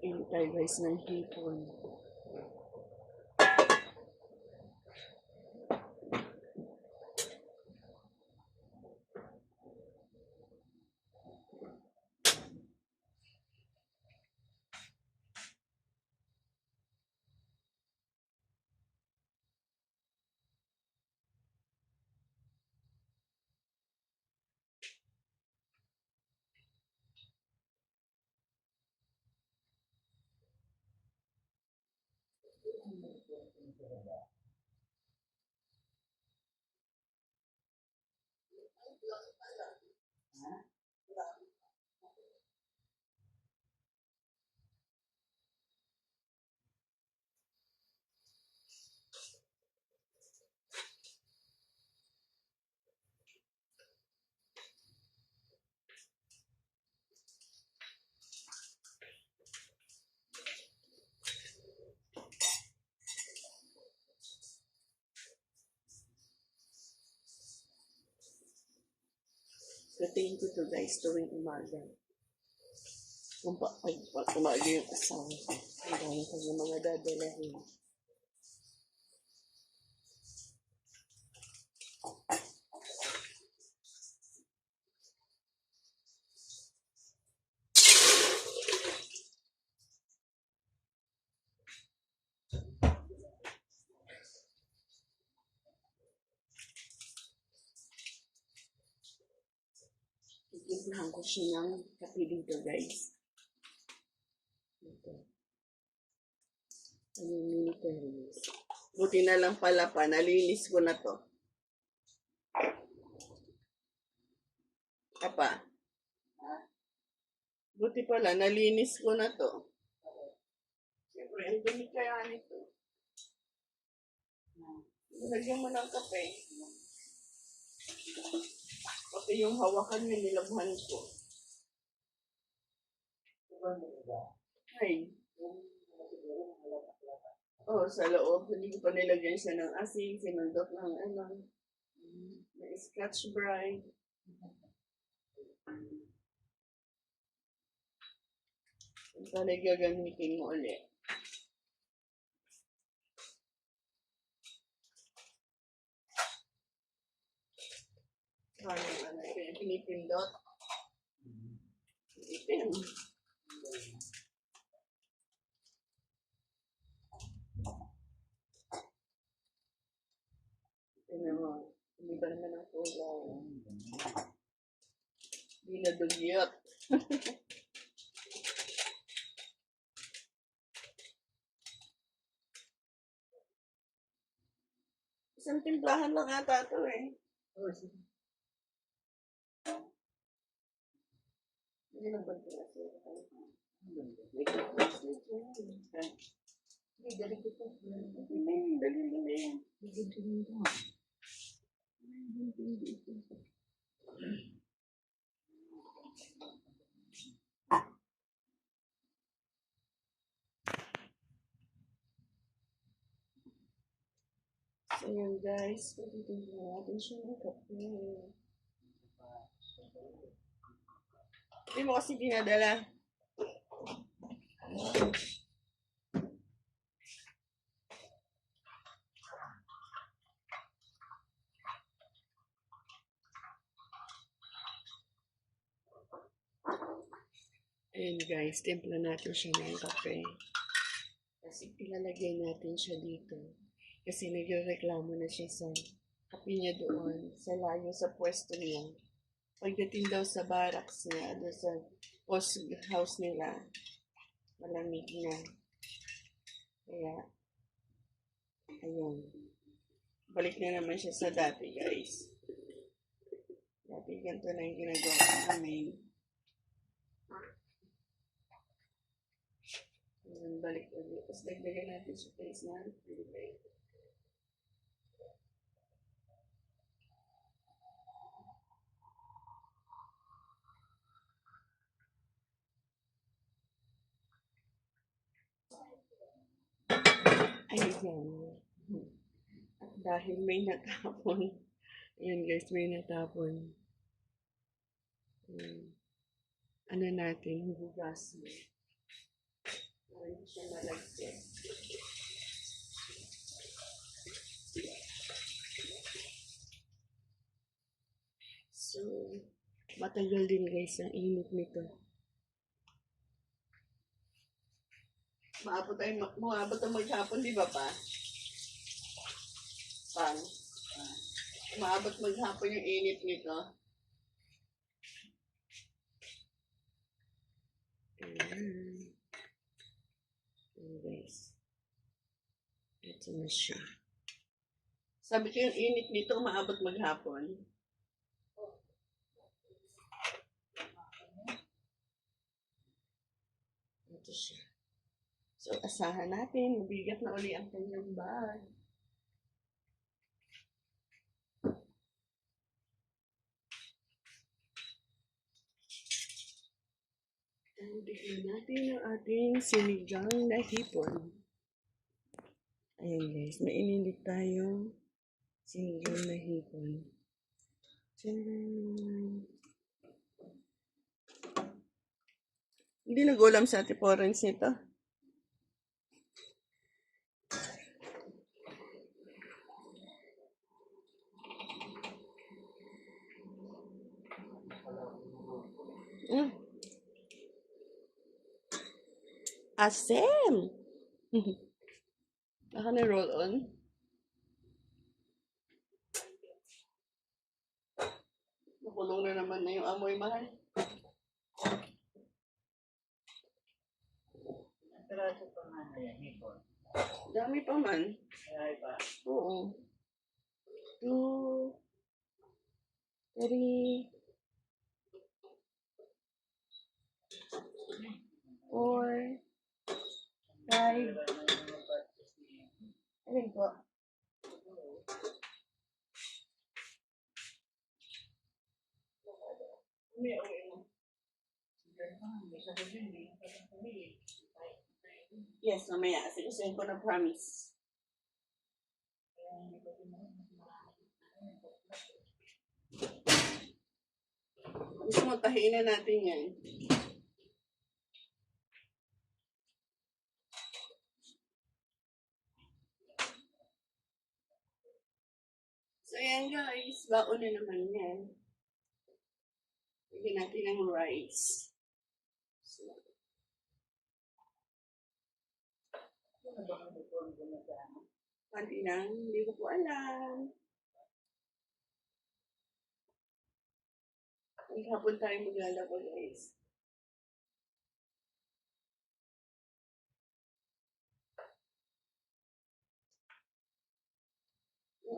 Ini tayo guys ng hipon. Katingin ko to guys tuwing umaga. Kung pag umaga yung asawa ko. Ang dami ko yung mga dadalahin. Itimplahan ko siya ng kape dito guys. Ito. Ano yung mini terrace. Buti na lang pala pa, nalinis ko na to. Apa? Buti pala, nalinis ko na to. Siyempre, ang dumi kaya nito. Lagyan mo ng kape. Pati yung hawakan niya, nilabhan ko. Ay. Oh, sa loob. Hindi ko pa nilagyan siya ng asin, sinundot ng ano. May Scotch Brite. Ito na gagamitin mo ulit. Ano, pinipindot. Ipin. Tignan mo. Hindi ba naman ang kulay? Hindi na dugyot. Isang timplahan lang ata ito eh. Hindi lang ba ito kasi? Hindi, dali ko ito. Dali. So yun guys, pagtitignan natin siya ng kape. Hindi mo kasi dinadala. Ayan guys, timpla natin siya ng kape. Kasi ilalagay natin siya dito. Kasi nagreklamo na siya sa kape niya doon, sa layo sa pwesto niya. Pagdating daw sa barracks niya, doon sa post house nila, malamig na. Kaya, ayun. Balik na naman siya sa dati guys. Dati ganito na yung ginagawa namin. Balik ulit. Tapos dagdagan natin sa place na Pilipay. Ayan. At dahil may natapon, ayan guys, may natapon. Ano natin, hugas. Para hindi siya malagkit. So, matagal din guys ang init nito. Maabot ang maghapon, di ba pa? Pang. Maabot maghapon yung init nito. Ayan. Ayan guys. Ito na siya. Sabi ko yung init nito, maabot maghapon. Ito siya. So, asahan natin, mabigat na uli ang kanyang bag. Bigyan natin ang ating sinigang na hipon. Ayan guys, mainilig tayo sinigang na hipon. Tcharam! Hindi nag-ulam sa Ate Florence nito. Asem! Baka na roll on. Nakulong na naman na yung amoy mahal. Peraso pa nga na yan, hipon. Dami pa man. Ay pa. Oo. 2, 3, 4, 5. Alin po? Yes, mamaya. Sige ko na promise. Gusto mo tahiin na natin yan. So yan guys, baon na naman yan. Lagyan natin ng rice. So, pati lang, hindi ko po alam. Maghapon tayo maglalaba guys.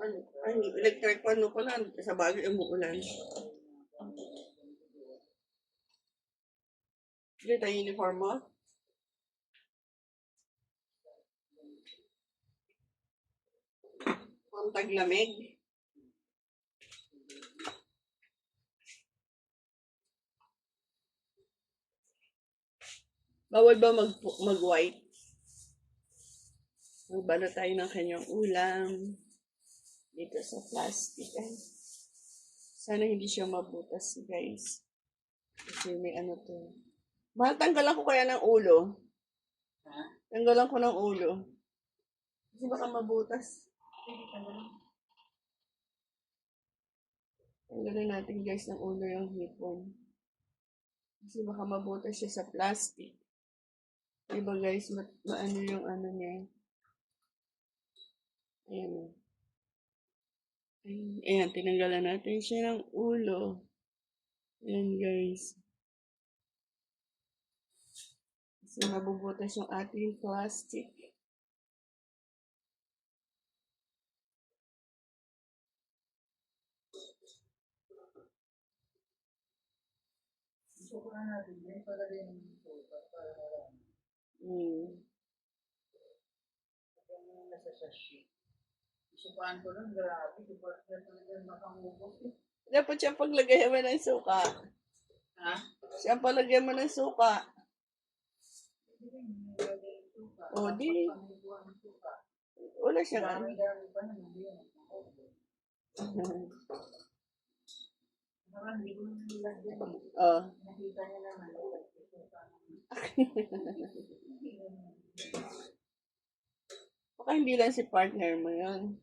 Ano, ay, electric pan ko na, sa bagay umuulan. Hindi tayo uniform mo? Ang taglamig. Bawal ba mag-white? Magbalo tayo ng kanyang ulam. Dito sa plastic. Ay, sana hindi siya mabutas, guys. Kasi may ano to. Mahal, tanggalan ko kaya ng ulo. Ha? Tanggalan ko ng ulo. Kasi baka mabutas. Tanggalan natin guys ng ulo yung hipon. Kasi baka mabutas siya sa plastic. Diba guys, maano yung ano niya. Ayan. Ayan, tinanggalan natin siya ng ulo. Ayan guys. Kasi mabubutas yung ating plastic. Gusto ko na natin yan para rin yung suka. Para yung nasa sachet. Isukaan ko lang, grabe. Di ba talaga makangubos eh. Dapat siya paglagay mo ng suka. Ha? Siya palagyan mo ng suka. O di. Wala siya nga. Dami-dami pa naman. Hindi yan. Parang hindi ko naman nilagyan. Oh. Nakita niya naman. Baka hindi lang si partner mo yun.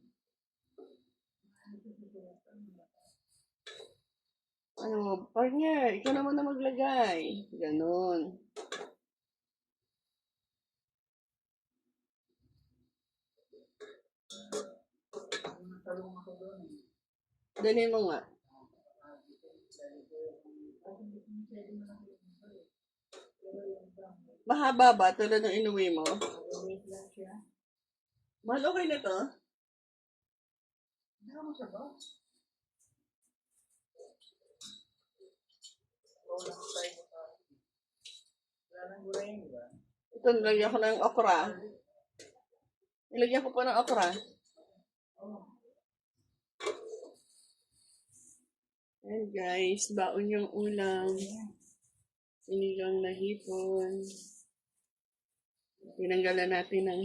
Ano, partner, ikaw naman na maglagay. Ganon. Natalong ako doon. Dali mo nga. Mahaba ba? Tulad ng inuwi mo? Wait lang siya. Mahal, okay na to? Hindi ako sa box. Walang tayo pa. Wala nang gulay, di ba? Ito, nilagyan ko ng okra. Nilagyan ko pa ng okra. Ayan guys, baon yung ulam. Sinigang na hipon. Tinanggalan natin ng